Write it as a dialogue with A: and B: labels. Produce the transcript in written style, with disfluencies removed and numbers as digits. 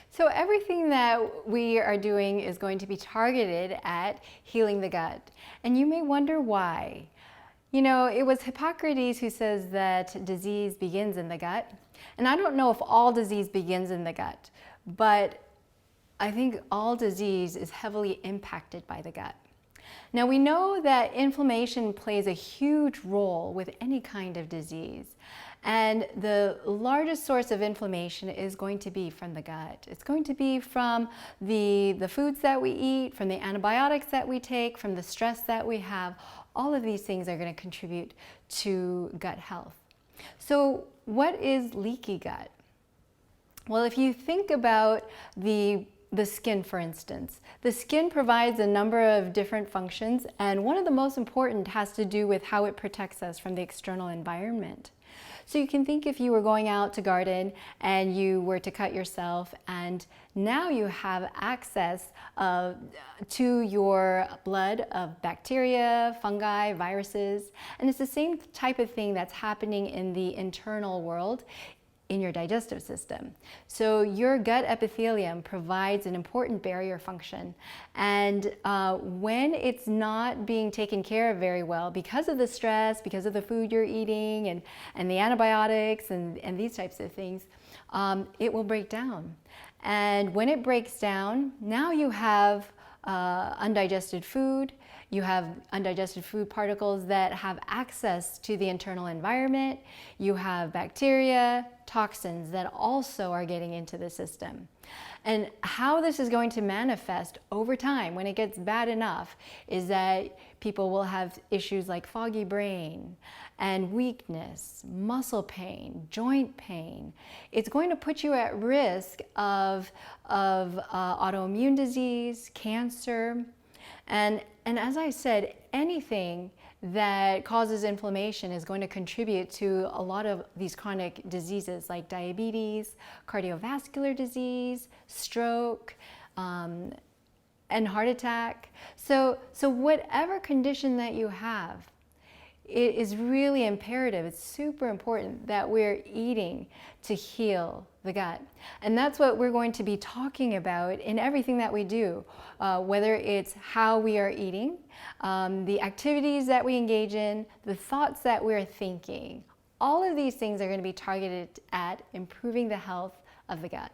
A: So everything that we are doing is going to be targeted at healing the gut. And you may wonder why. You know, it was Hippocrates who says that disease begins in the gut. And I don't know if all disease begins in the gut, but I think all disease is heavily impacted by the gut. Now we know that inflammation plays a huge role with any kind of disease. And the largest source of inflammation is going to be from the gut. It's going to be from the foods that we eat, from the antibiotics that we take, from the stress that we have. All of these things are going to contribute to gut health. So what is leaky gut? Well, if you think about the skin, for instance. The skin provides a number of different functions, and one of the most important has to do with how it protects us from the external environment. So you can think if you were going out to garden and you were to cut yourself, and now you have access to your blood of bacteria, fungi, viruses, and it's the same type of thing that's happening in the internal world in your digestive system. So your gut epithelium provides an important barrier function, and when it's not being taken care of very well because of the stress, because of the food you're eating and the antibiotics and these types of things, it will break down. And when it breaks down, now you have undigested food. You have undigested food particles that have access to the internal environment. You have bacteria, toxins that also are getting into the system. And how this is going to manifest over time when it gets bad enough is that people will have issues like foggy brain and weakness, muscle pain, joint pain. It's going to put you at risk of autoimmune disease, cancer, and as I said, anything that causes inflammation is going to contribute to a lot of these chronic diseases like diabetes, cardiovascular disease, stroke, and heart attack. So whatever condition that you have, it is really imperative, it's super important that we're eating to heal the gut. And that's what we're going to be talking about in everything that we do, whether it's how we are eating, the activities that we engage in, the thoughts that we're thinking. All of these things are going to be targeted at improving the health of the gut.